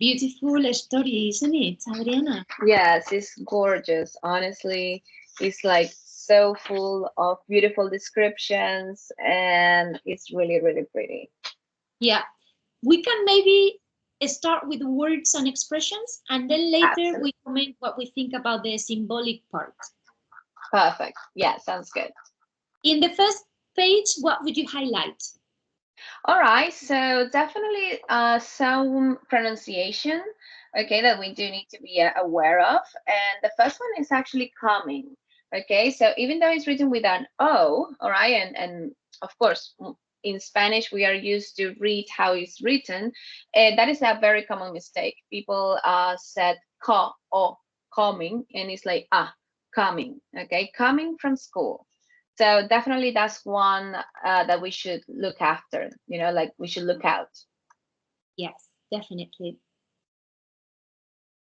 Beautiful story, isn't it, Adriana? Yes, it's gorgeous. Honestly, it's like so full of beautiful descriptions and it's really, really pretty. Yeah, we can maybe start with words and expressions, and then later Absolutely. we comment what we think about the symbolic part. Perfect. Yeah, sounds good. In the first page, what would you highlight? All right, so definitely some pronunciation, okay, that we do need to be aware of. And the first one is actually coming, okay? So even though it's written with an O, all right, and of course, in Spanish, we are used to read how it's written. That is a very common mistake. People said co or coming, and it's like coming, okay? Coming from school. So definitely that's one that we should look after, like we should look out. Yes, definitely.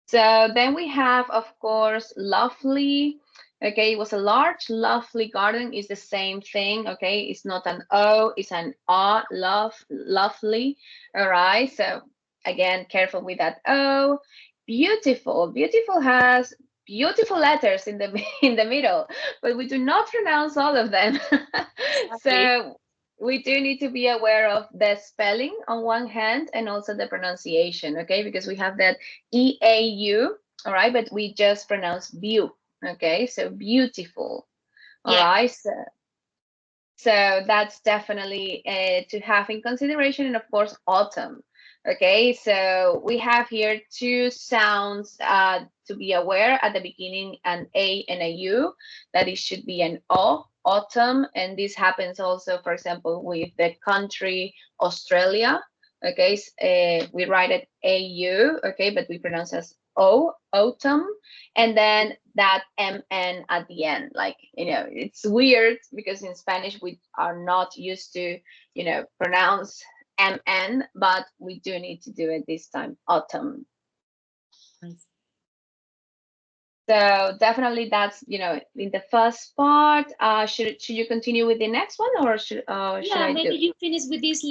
So then we have, of course, lovely. Okay, it was a large, lovely garden is the same thing. Okay, it's not an O, it's an A, lovely. All right, so again, careful with that O. Beautiful, beautiful has beautiful letters in the in the middle, but we do not pronounce all of them. Exactly. So we do need to be aware of the spelling on one hand and also the pronunciation, okay? Because we have that EAU, all right, but we just pronounce view, okay? So beautiful, all Yeah. right? So that's definitely to have in consideration, and of course, autumn. Okay, so we have here two sounds to be aware at the beginning, an A and a U, that it should be an O, autumn, and this happens also, for example, with the country Australia. Okay, we write it AU, okay, but we pronounce as O, autumn, and then that MN at the end. Like, it's weird because in Spanish we are not used to, pronounce MN, but we do need to do it this time, autumn. Nice. So definitely that's, in the first part. Should you continue with the next one, or should Yeah, I maybe do? you finish with this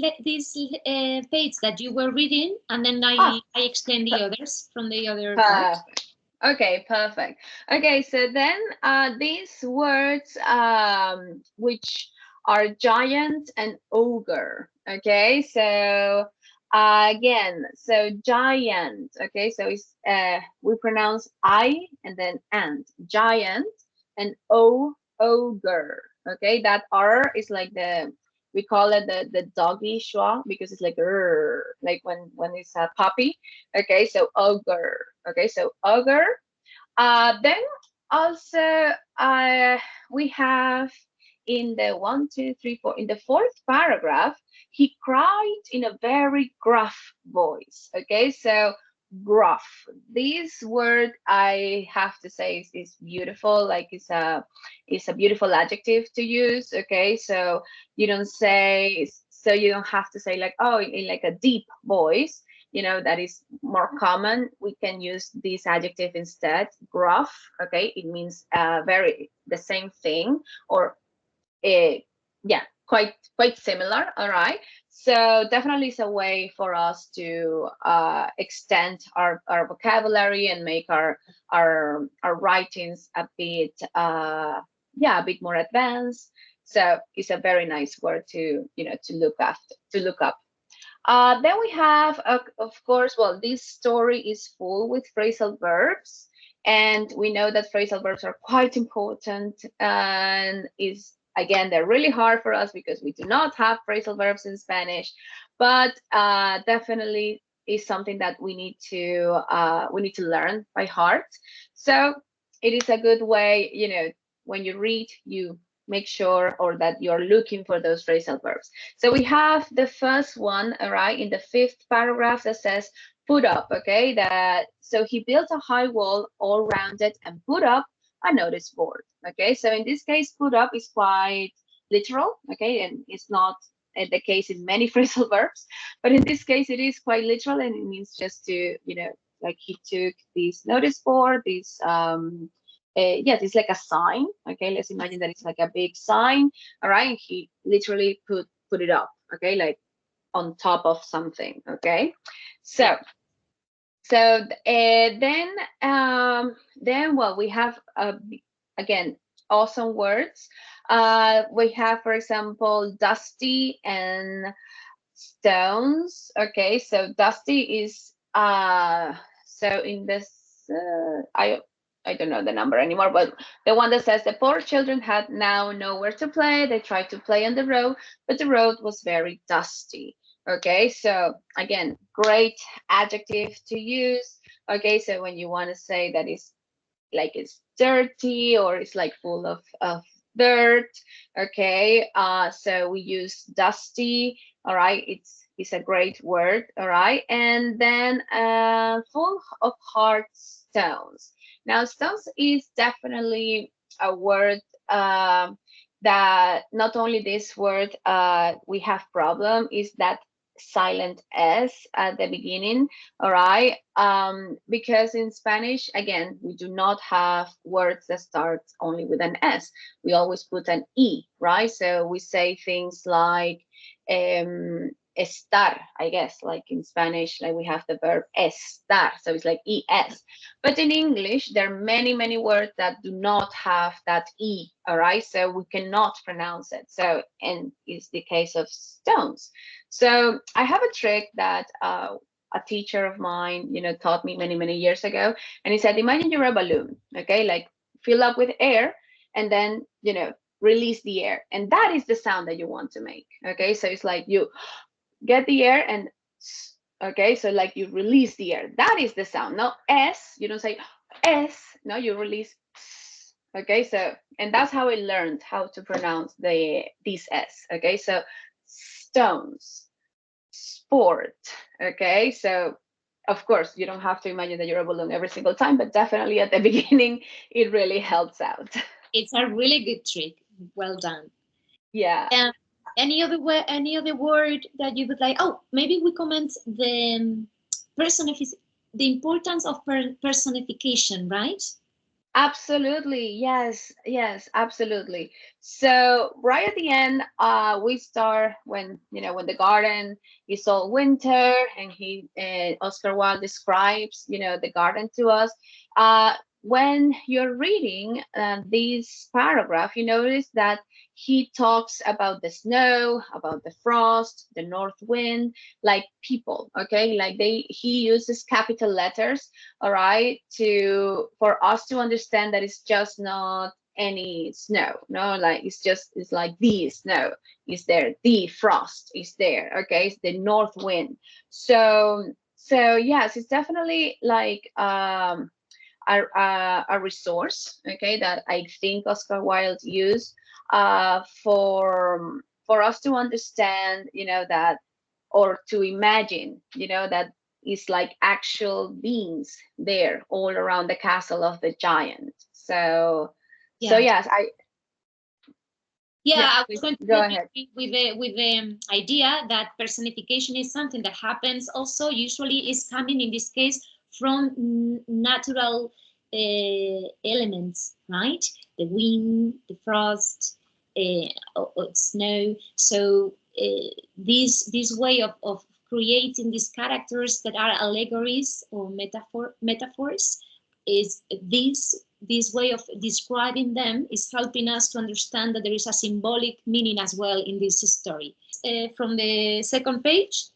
page that you were reading, and then Ah, I explain the others from the other part. perfect. Okay, perfect. Okay, so then these words which are giant and ogre. Okay, so again, so giant. Okay, so it's we pronounce I and then and giant and ogre. Okay, that R is like we call it the doggy schwa because it's like like when it's a puppy. Okay, so ogre. Okay, so ogre. Then also we have in the one, two, three, four, in the fourth paragraph, he cried in a very gruff voice. Okay, so gruff. This word I have to say is beautiful. Like it's a beautiful adjective to use. Okay, so you don't have to say like, oh, in like a deep voice, that is more common. We can use this adjective instead, gruff. Okay, it means very the same thing, or yeah, quite similar. All right, so definitely it's a way for us to extend our vocabulary and make our writings a bit a bit more advanced. So it's a very nice word to look up. Then we have, of course, well, this story is full with phrasal verbs, and we know that phrasal verbs are quite important, and is again they're really hard for us because we do not have phrasal verbs in Spanish, but definitely is something that we need to learn by heart. So it is a good way, when you read, you make sure or that you're looking for those phrasal verbs. So we have the first one, all right, in the fifth paragraph that says put up, okay? So he built a high wall all around it and put up a notice board, okay? So in this case, put up is quite literal, okay? And it's not the case in many phrasal verbs, but in this case, it is quite literal, and it means just to, like he took this notice board, this yes, it's like a sign. Okay, let's imagine that it's like a big sign. All right, and he literally put it up. Okay, like on top of something. Okay, so Yeah. So then well, we have again awesome words. We have, for example, dusty and stones. Okay, so dusty is so in this I don't know the number anymore, but the one that says the poor children had now nowhere to play. They tried to play on the road, but the road was very dusty. Okay, so again, great adjective to use. Okay, so when you want to say that it's dirty or it's like full of dirt. Okay, so we use dusty. All right, it's a great word. All right, and then full of hard stones. Now stones is definitely a word that not only this word we have problem is that silent s at the beginning. All right, because in Spanish, again, we do not have words that start only with an s. We always put an e, right? So we say things like estar, I guess, like in Spanish, like we have the verb estar, so it's like es. But in English, there are many, many words that do not have that e, all right? So we cannot pronounce it. So, and it's the case of stones. So I have a trick that a teacher of mine, taught me many, many years ago. And he said, imagine you're a balloon, okay? Like fill up with air and then, release the air. And that is the sound that you want to make, okay? So it's like you get the air and, okay? So like you release the air. That is the sound. No S, you don't say S, no, you release, okay? So, and that's how I learned how to pronounce these S, okay? So stones, sport. Okay, so of course you don't have to imagine that you're a balloon every single time, but definitely at the beginning it really helps out. It's a really good trick. Well done. Yeah. And any other way, any other word that you would like? Oh, maybe we comment the the importance of personification, right? Absolutely. Yes. Yes, absolutely. So right at the end, we start when the garden is all winter and Oscar Wilde describes, the garden to us. When you're reading this paragraph, you notice that he talks about the snow, about the frost, the north wind, like people, okay? Like he uses capital letters, all right, to for us to understand that it's just not any snow, no, like it's like the snow is there, the frost is there, okay, it's the north wind. So yes, it's definitely like a resource, okay, that I think Oscar Wilde used for us to understand, that, or to imagine, that is like actual beings there all around the castle of the giant. So Yeah. yes, Yeah, yeah, I was please going to go say ahead. with the idea that personification is something that happens also usually is coming in this case from natural elements, right? The wind, the frost, or snow. So this way of creating these characters that are allegories or metaphors is this way of describing them is helping us to understand that there is a symbolic meaning as well in this story. From the second page,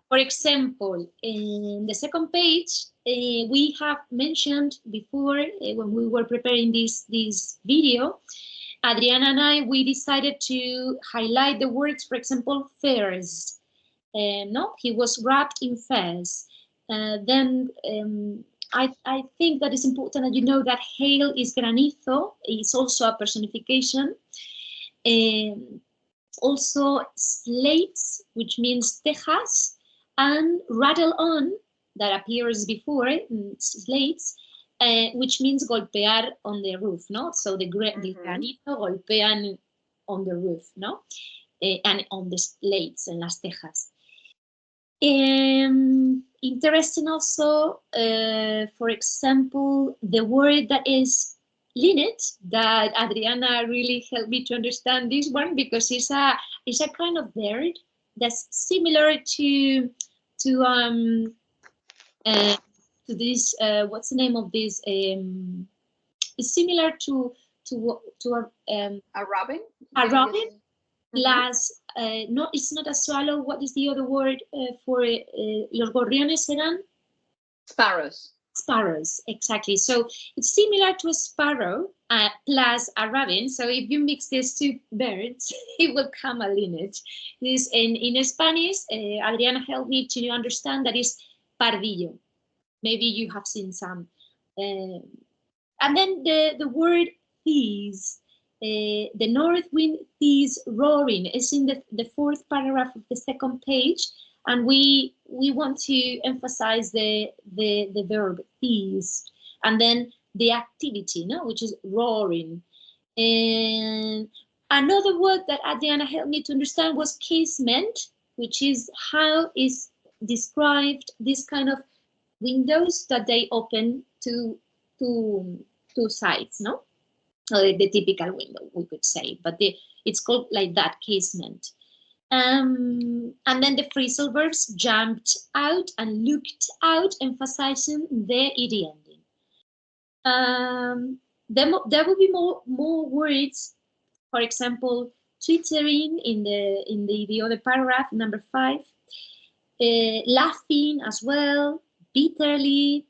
for example, in the second page, we have mentioned before when we were preparing this video, Adriana and I, we decided to highlight the words, for example, fairs. No, he was wrapped in furs. Then I think that it's important that you know that hail is granizo. It's also a personification. Um, Also slates, which means tejas, and rattle on, that appears before slates, which means golpear on the roof, no? So the granizo golpean on the roof, no? And on the slates and las tejas. Interesting also, for example, the word that is linnet, that Adriana really helped me to understand this one because it's a kind of bird that's similar to uh, to this. What's the name of this? It's similar to a robin. A robin. Plus, no, it's not a swallow. What is the other word for los gorriones serán? Sparrows. Sparrows, exactly. So it's similar to a sparrow plus a robin. So if you mix these two birds, it will come a lineage. This in Spanish, Adriana helped me to understand that is pardillo. Maybe you have seen some. And then the word thieves. The north wind is roaring. It's in the fourth paragraph of the second page, and we want to emphasize the verb is, and then the activity, no, which is roaring. And another word that Adriana helped me to understand was casement, which is how is described this kind of windows that they open to two sides, no? The typical window, we could say, but it's called like that, casement. And then the phrasal verbs jumped out and looked out, emphasizing the ed ending. There will be more words. For example, twittering in the other paragraph, number 5. Laughing as well, bitterly,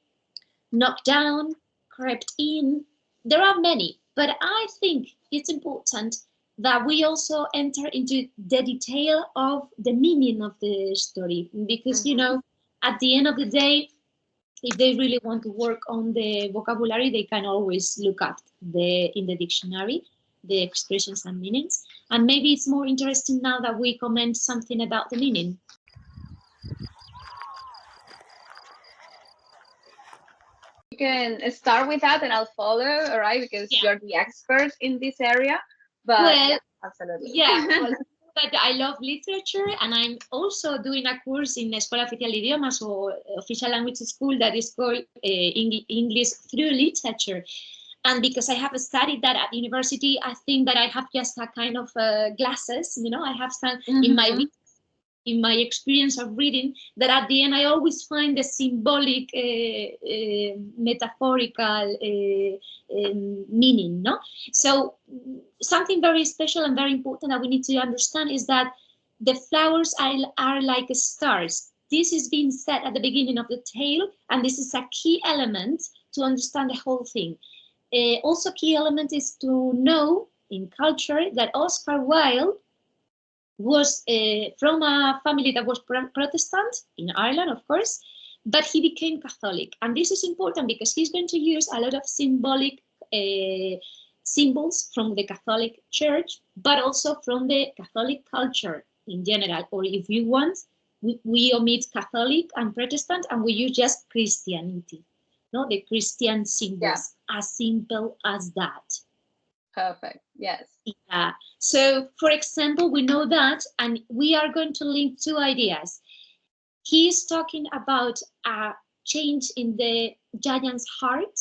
knocked down, crept in. There are many, but I think it's important that we also enter into the detail of the meaning of the story, because you know, at the end of the day, if they really want to work on the vocabulary, they can always look up in the dictionary the expressions and meanings. And maybe it's more interesting now that we comment something about the meaning. You can start with that and I'll follow, all right? Because you're the expert in this area. But well, yeah, absolutely. Yeah, well, but I love literature, and I'm also doing a course in Escuela Oficial de Idiomas, or official language school, that is called English through literature. And because I have studied that at university, I think that I have just a kind of glasses, you know, I have some in my experience of reading, that at the end I always find the symbolic, metaphorical meaning, no? So something very special and very important that we need to understand is that the flowers are like stars. This is being said at the beginning of the tale, and this is a key element to understand the whole thing. Also key element is to know in culture that Oscar Wilde was from a family that was Protestant in Ireland, of course, but he became Catholic. And this is important because he's going to use a lot of symbolic symbols from the Catholic Church, but also from the Catholic culture in general. Or if you want, we omit Catholic and Protestant, and we use just Christianity, no, the Christian symbols, as simple as that. Perfect. Yes. Yeah. So, for example, we know that, and we are going to link two ideas. He is talking about a change in the giant's heart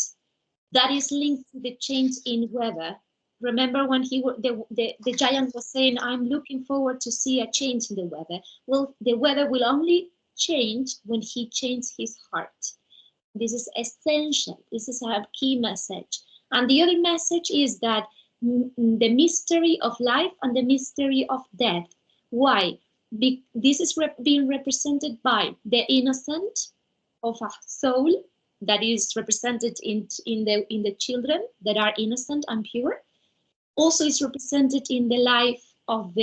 that is linked to the change in weather. Remember when the giant was saying, "I'm looking forward to see a change in the weather." Well, the weather will only change when he changes his heart. This is essential. This is a key message. And the other message is that the mystery of life and the mystery of death. Why? This is being represented by the innocent of a soul that is represented in the children that are innocent and pure. Also, is represented in the life of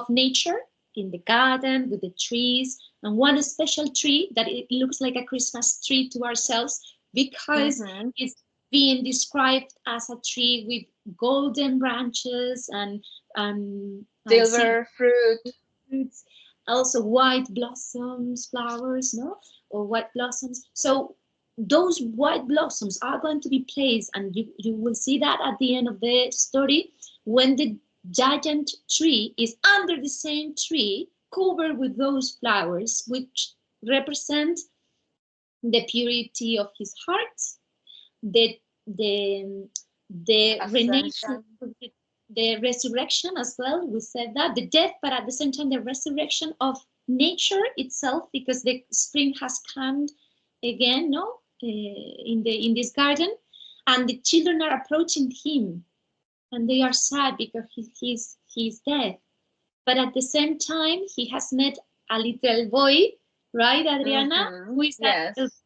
nature, in the garden with the trees, and one special tree that it looks like a Christmas tree to ourselves because it's being described as a tree with golden branches and silver fruits, also white blossoms, flowers, no, or white blossoms. So those white blossoms are going to be placed, and you will see that at the end of the story when the giant tree is under the same tree covered with those flowers, which represent the purity of his heart, the resurrection as well. We said that the death, but at the same time the resurrection of nature itself, because the spring has come again, no, in this garden, and the children are approaching him, and they are sad because he's dead. But at the same time, he has met a little boy, right, Adriana? Who is that? Yes.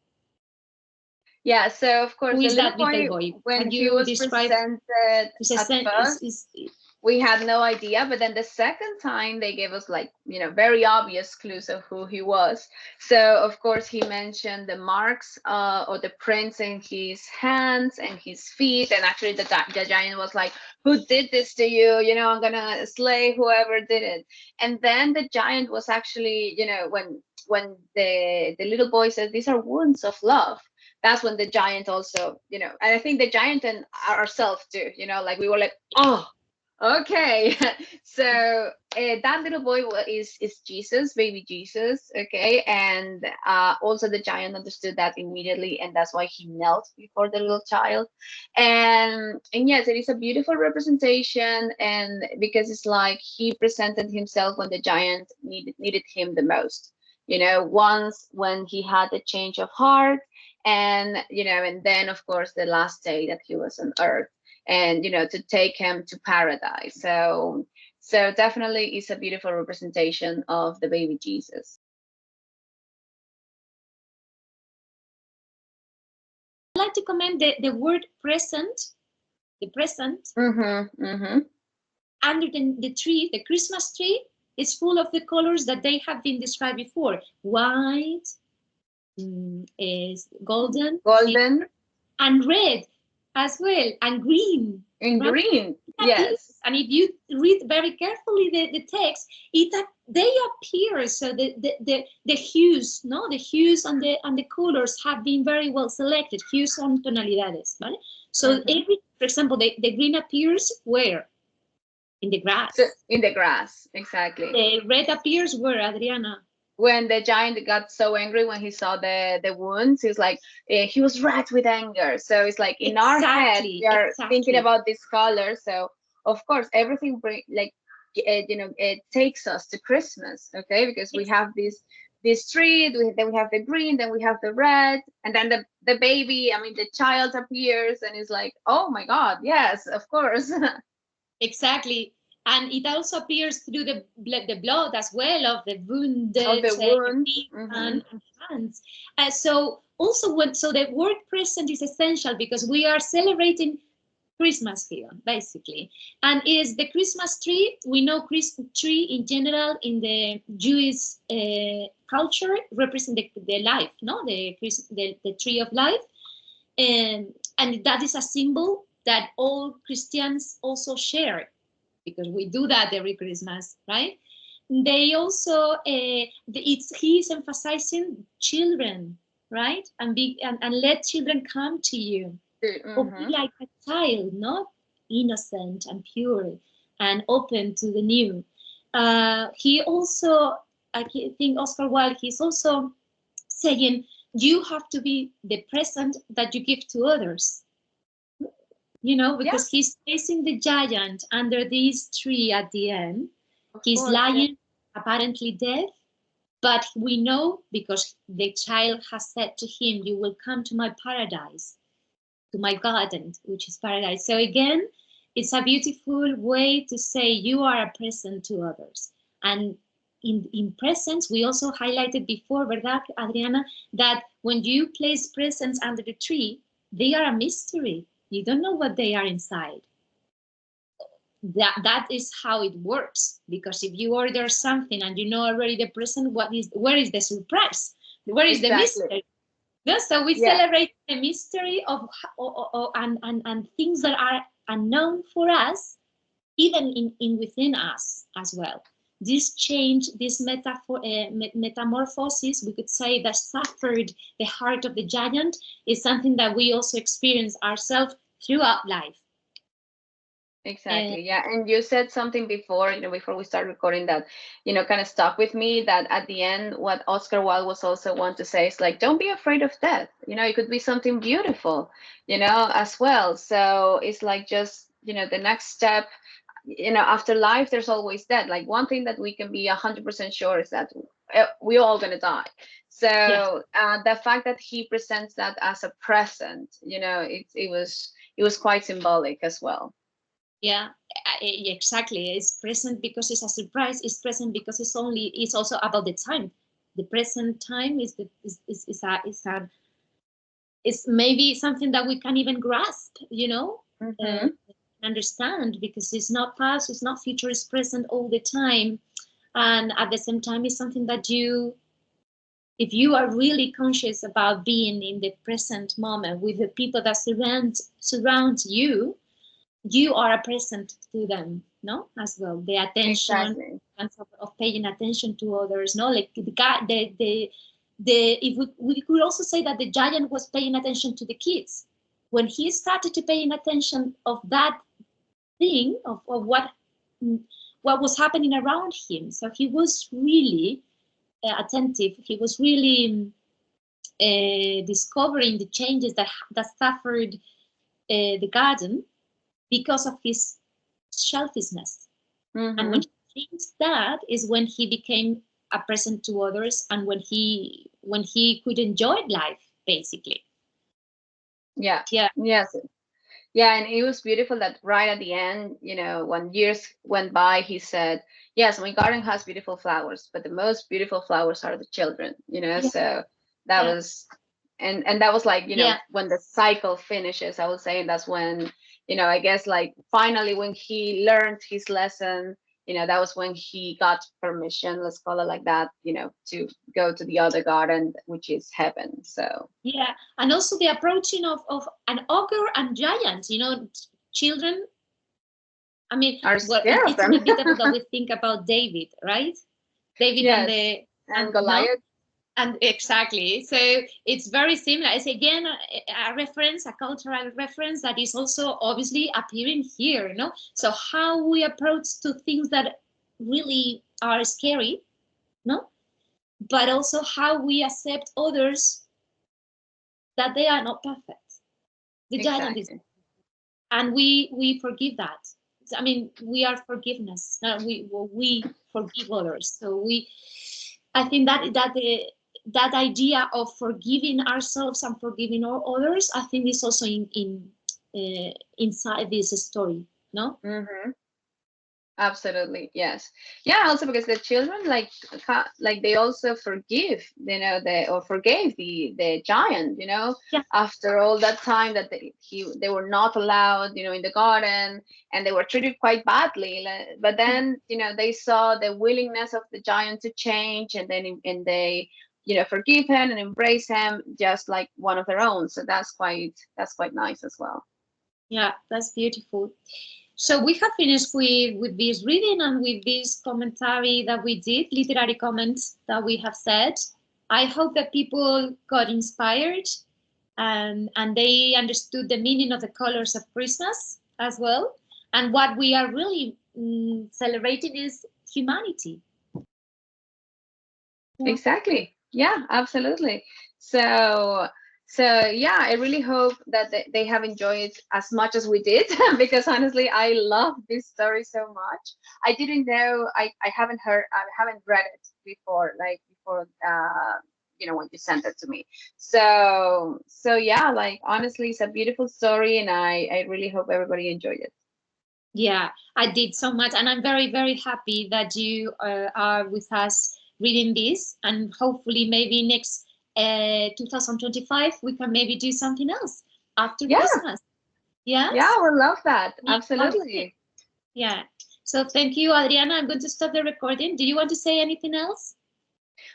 Yeah, so of course, Who the is little that boy, little boy? when Can he you was describe? presented at first, we had no idea, but then the second time they gave us like, very obvious clues of who he was. So of course he mentioned the marks or the prints in his hands and his feet, and actually the giant was like, who did this to you? I'm gonna slay whoever did it. And then the giant was actually, when the little boy said, these are wounds of love, that's when the giant also, and I think the giant and ourselves too, like we were like, oh, okay. So that little boy is Jesus, baby Jesus, okay. And also the giant understood that immediately, and that's why he knelt before the little child. And yes, it is a beautiful representation, and because it's like he presented himself when the giant needed him the most, once when he had a change of heart, and then of course the last day that he was on earth, and to take him to paradise. So definitely is a beautiful representation of the baby Jesus. I'd like to comment the word present, the present. Under the tree, the Christmas tree, is full of the colors that they have been described before. White, is golden, and red as well, and green. And right? Green, yes. And if you read very carefully the text, they appear. So the hues, the hues and the colors have been very well selected. Hues and tonalidades, right? So for example, the green appears where? In the grass. So, in the grass, exactly. The red appears where, Adriana? When the giant got so angry when he saw the wounds, he's like, he was red with anger. So it's like in our head we are thinking about this color. So of course everything it takes us to Christmas, okay? Because we have this tree, then we have the green, then we have the red, and then the baby, the child appears, and it's like, oh my God, yes, of course. Exactly. And it also appears through the blood as well of the wound, and hands. So also the word present is essential because we are celebrating Christmas here, basically. And is the Christmas tree, we know Christmas tree in general in the Jewish culture represent the life, the tree of life. And that is a symbol that all Christians also share, because we do that every Christmas, right? They also, he is emphasizing children, right? And let children come to you. Or be like a child, not innocent and pure and open to the new. He also, I think Oscar Wilde, he's also saying, you have to be the present that you give to others. Because he's facing the giant under this tree at the end. He's lying, apparently dead, but we know because the child has said to him, you will come to my paradise, to my garden, which is paradise. So again, it's a beautiful way to say you are a present to others. And in presents, we also highlighted before, ¿verdad, Adriana, that when you place presents under the tree, they are a mystery. You don't know what they are inside. That is how it works. Because if you order something and you know already the present, where is the surprise? Where is the mystery? So we celebrate the mystery of and things that are unknown for us, even in within us as well. This change, this metamorphosis, we could say, that suffered the heart of the giant, is something that we also experience ourselves throughout life. Exactly. Yeah. And you said something before, before we start recording that, kind of stuck with me, that at the end, what Oscar Wilde was also want to say is like, don't be afraid of death. It could be something beautiful, as well. So it's like just, the next step, after life, there's always death. Like one thing that we can be 100% sure is that we all gonna die. So Yeah. the fact that he presents that as a present, it was quite symbolic as well. Yeah, exactly. It's present because it's a surprise. It's present because it's also about the time. The present time is is maybe something that we can't even grasp, Mm-hmm. understand, because it's not past, it's not future, it's present all the time. And at the same time, it's something that if you are really conscious about being in the present moment with the people that surround you, you are a present to them, no, as well. The attention Exactly. of paying attention to others, no, like the guy, the if we could also say that the giant was paying attention to the kids when he started to paying attention of that thing of what was happening around him. So he was really attentive. He was really discovering the changes that suffered the garden because of his selfishness. And when Mm-hmm. he changed that is when he became a present to others, and when he could enjoy life, basically. Yeah. Yeah. Yes. Yeah, and it was beautiful that right at the end, when years went by, he said, "Yes, my garden has beautiful flowers, but the most beautiful flowers are the children." Yeah. So that Yeah. was, and that was like, Yeah. when the cycle finishes, I would say that's when, I guess like finally when he learned his lesson, that was when he got permission, let's call it like that, to go to the other garden, which is heaven. So Yeah. And also the approaching of an ogre and giant, children. I mean, are well, scared of it's them. inevitable that we think about David, right? David and Yes, the and and no, Goliath. and exactly. So it's very similar. It's again a reference, a cultural reference that is also obviously appearing here. So how we approach to things that really are scary, no, but also how we accept others that they are not perfect. The giant is, Exactly. and we forgive that. I mean, we are forgiveness. We forgive others. So I think that idea of forgiving ourselves and forgiving all others, I think is also inside this story. No. Mm-hmm. Absolutely, yes. Yeah, also because the children like they also forgive, they or forgave the giant, Yeah. after all that time that they were not allowed, in the garden, and they were treated quite badly. But Yeah. then, they saw the willingness of the giant to change, and they, forgive him and embrace him just like one of their own. So that's quite nice as well. Yeah. That's beautiful. So we have finished with this reading and with this commentary that we did, literary comments that we have said. I hope that people got inspired and they understood the meaning of the colors of Christmas as well. And what we are really celebrating is humanity. Yeah. Exactly. Yeah, absolutely. So, yeah, I really hope that they have enjoyed as much as we did because honestly, I love this story so much. I didn't know, I haven't read it before, like before, when you sent it to me. So yeah, like honestly, it's a beautiful story, and I really hope everybody enjoyed it. Yeah, I did so much, and I'm very, very happy that you are with us reading this. And hopefully, maybe next 2025, we can maybe do something else after Yeah, Christmas. yeah, Yes? we love that. Yeah. Okay. Absolutely. Yeah. So thank you, Adriana. I'm going to stop the recording. Do you want to say anything else?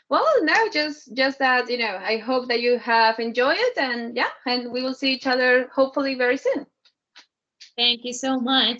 Well, no, just that, I hope that you have enjoyed it, and yeah, and we will see each other hopefully very soon. Thank you so much.